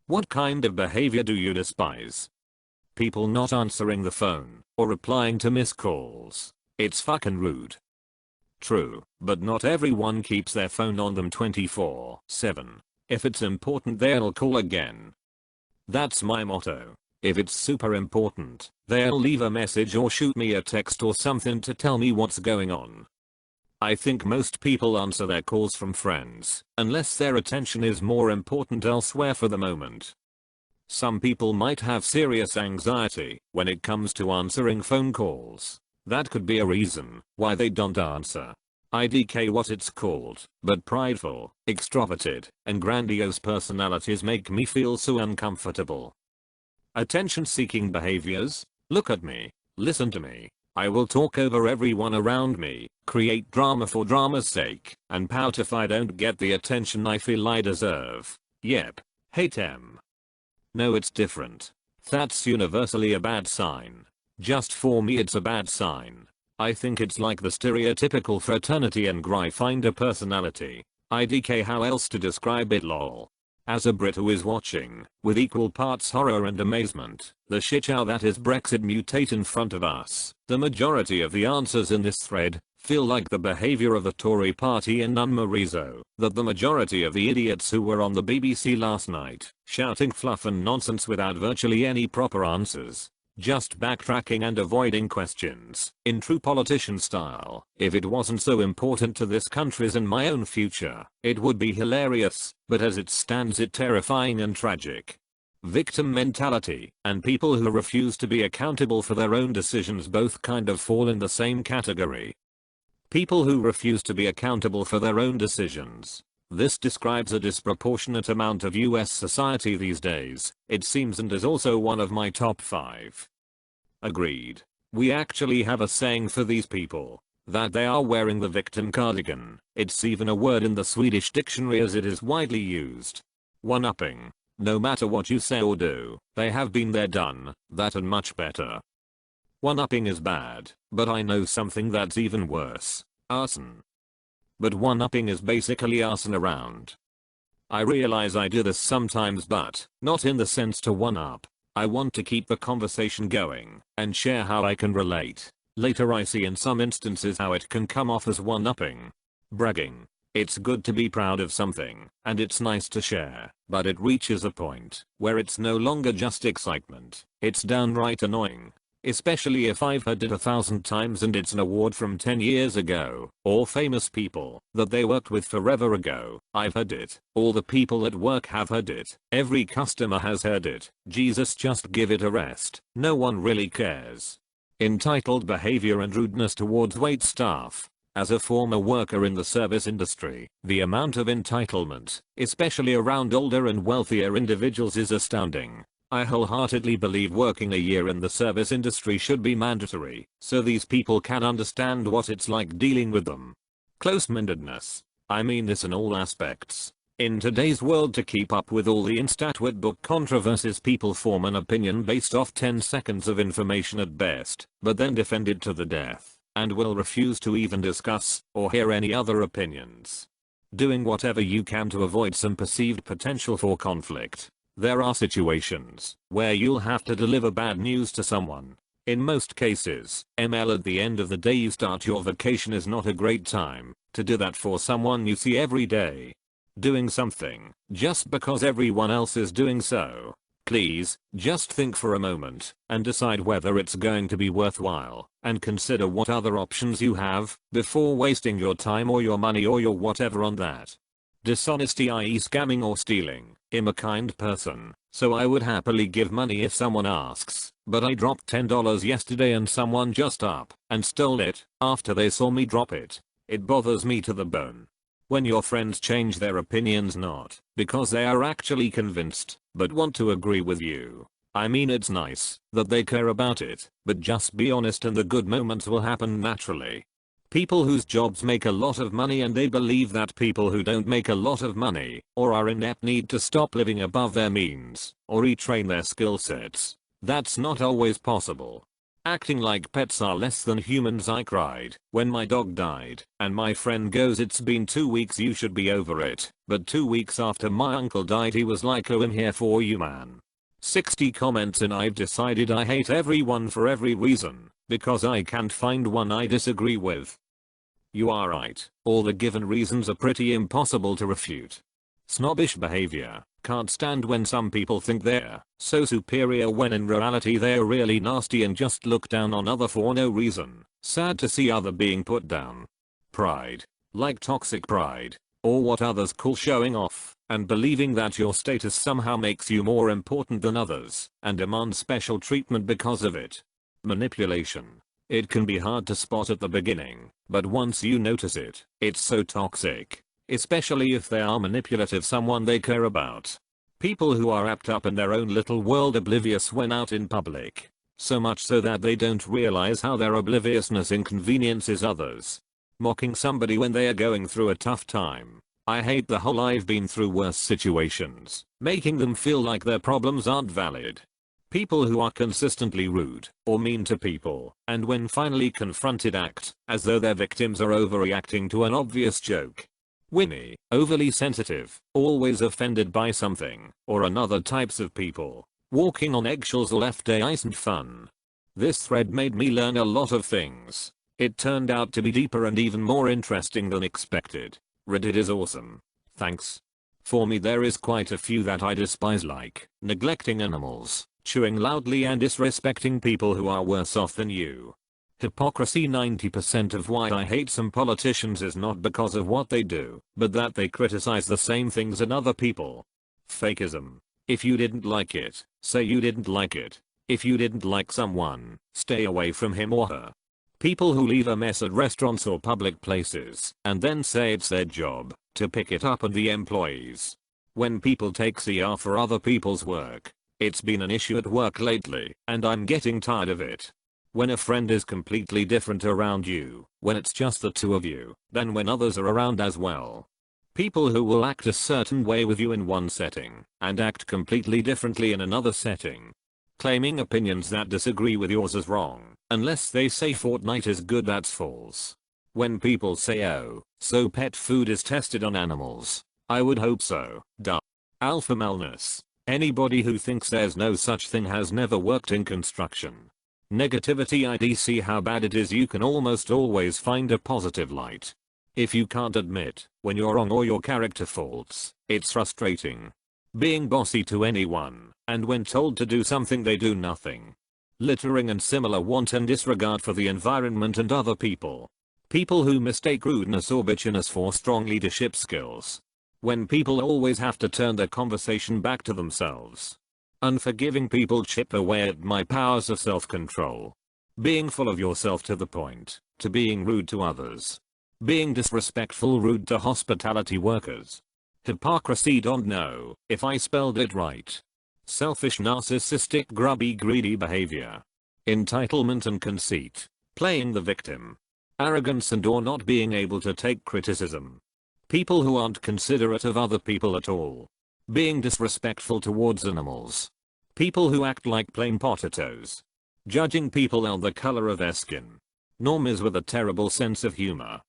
What kind of behavior do you despise? People not answering the phone or replying to missed calls. It's fucking rude. True, but not everyone keeps their phone on them 24/7. If it's important, they'll call again. That's my motto. If it's super important, they'll leave a message or shoot me a text or something to tell me what's going on. I think most people answer their calls from friends, unless their attention is more important elsewhere for the moment. Some people might have serious anxiety when it comes to answering phone calls. That could be a reason why they don't answer. IDK what it's called, but prideful, extroverted, and grandiose personalities make me feel so uncomfortable. Attention-seeking behaviors? Look at me. Listen to me. I will talk over everyone around me, create drama for drama's sake, and pout if I don't get the attention I feel I deserve. Yep. Hate em. No, it's different. That's universally a bad sign. Just for me it's a bad sign. I think it's like the stereotypical fraternity and Gryffindor personality. IDK how else to describe it lol. As a Brit who is watching, with equal parts horror and amazement, the shitshow that is Brexit mutate in front of us, the majority of the answers in this thread feel like the behaviour of the Tory party in Unmarizo, that the majority of the idiots who were on the BBC last night, shouting fluff and nonsense without virtually any proper answers. Just backtracking and avoiding questions, in true politician style. If it wasn't so important to this country's and my own future, it would be hilarious, but as it stands it's terrifying and tragic. Victim mentality and people who refuse to be accountable for their own decisions both kind of fall in the same category. People who refuse to be accountable for their own decisions. This describes a disproportionate amount of US society these days, it seems, and is also one of my top 5. Agreed. We actually have a saying for these people, that they are wearing the victim cardigan. It's even a word in the Swedish dictionary as it is widely used. One-upping. No matter what you say or do, they have been there, done that, and much better. One-upping is bad, but I know something that's even worse. Arson. But one-upping is basically arson around. I realize I do this sometimes, but not in the sense to one-up. I want to keep the conversation going and share how I can relate. Later I see in some instances how it can come off as one-upping. Bragging. It's good to be proud of something, and it's nice to share, but it reaches a point where it's no longer just excitement, it's downright annoying. Especially if I've heard it 1,000 times and it's an award from 10 years ago, or famous people that they worked with forever ago. I've heard it. All the people at work have heard it. Every customer has heard it. Jesus, just give it a rest. No one really cares. Entitled behavior and rudeness towards wait staff. As a former worker in the service industry, the amount of entitlement, especially around older and wealthier individuals, is astounding. I wholeheartedly believe working a year in the service industry should be mandatory, so these people can understand what it's like dealing with them. Close-mindedness. I mean this in all aspects. In today's world, to keep up with all the InstatWit book controversies, people form an opinion based off 10 seconds of information at best, but then defend it to the death, and will refuse to even discuss or hear any other opinions. Doing whatever you can to avoid some perceived potential for conflict. There are situations where you'll have to deliver bad news to someone. In most cases, ML, at the end of the day you start your vacation is not a great time to do that for someone you see every day. Doing something just because everyone else is doing so. Please, just think for a moment and decide whether it's going to be worthwhile, and consider what other options you have before wasting your time or your money or your whatever on that. Dishonesty, i.e. scamming or stealing. I'm a kind person, so I would happily give money if someone asks, but I dropped $10 yesterday and someone just up and stole it after they saw me drop it. It bothers me to the bone. When your friends change their opinions not because they are actually convinced, but want to agree with you. I mean, it's nice that they care about it, but just be honest and the good moments will happen naturally. People whose jobs make a lot of money and they believe that people who don't make a lot of money or are inept need to stop living above their means or retrain their skill sets. That's not always possible. Acting like pets are less than humans. I cried when my dog died, and my friend goes, it's been 2 weeks, you should be over it. But 2 weeks after my uncle died he was like, oh, I'm here for you man. 60 comments and I've decided I hate everyone for every reason, because I can't find one I disagree with. You are right, all the given reasons are pretty impossible to refute. Snobbish behavior. Can't stand when some people think they're so superior when in reality they're really nasty and just look down on other for no reason. Sad to see other being put down. Pride. Like toxic pride, or what others call showing off, and believing that your status somehow makes you more important than others, and demands special treatment because of it. Manipulation. It can be hard to spot at the beginning, but once you notice it, it's so toxic. Especially if they are manipulative someone they care about. People who are wrapped up in their own little world, oblivious when out in public. So much so that they don't realize how their obliviousness inconveniences others. Mocking somebody when they are going through a tough time. I hate the whole I've been through worse situations. Making them feel like their problems aren't valid. People who are consistently rude or mean to people, and when finally confronted act as though their victims are overreacting to an obvious joke. Whiny, overly sensitive, always offended by something or another. Types of people. Walking on eggshells or left day isn't fun. This thread made me learn a lot of things. It turned out to be deeper and even more interesting than expected. Reddit is awesome. Thanks. For me there is quite a few that I despise, like neglecting animals, chewing loudly and disrespecting people who are worse off than you. Hypocrisy. 90% of why I hate some politicians is not because of what they do, but that they criticize the same things in other people. Fakeism. If you didn't like it, say you didn't like it. If you didn't like someone, stay away from him or her. People who leave a mess at restaurants or public places and then say it's their job to pick it up and the employees. When people take CR for other people's work. It's been an issue at work lately, and I'm getting tired of it. When a friend is completely different around you, when it's just the two of you, then when others are around as well. People who will act a certain way with you in one setting, and act completely differently in another setting. Claiming opinions that disagree with yours is wrong, unless they say Fortnite is good. That's false. When people say, oh, so pet food is tested on animals. I would hope so. Duh. Alpha maleness. Anybody who thinks there's no such thing has never worked in construction. Negativity. I see how bad it is. You can almost always find a positive light. If you can't admit when you're wrong or your character faults, it's frustrating. Being bossy to anyone, and when told to do something they do nothing. Littering and similar wanton disregard for the environment and other people. People who mistake rudeness or bitchiness for strong leadership skills. When people always have to turn their conversation back to themselves. Unforgiving people chip away at my powers of self-control. Being full of yourself to the point to being rude to others. Being disrespectful, rude to hospitality workers. Hypocrisy. Don't know if I spelled it right. Selfish, narcissistic, grubby, greedy behavior. Entitlement and conceit. Playing the victim. Arrogance and or not being able to take criticism. People who aren't considerate of other people at all. Being disrespectful towards animals. People who act like plain potatoes. Judging people on the color of their skin. Normies with a terrible sense of humor.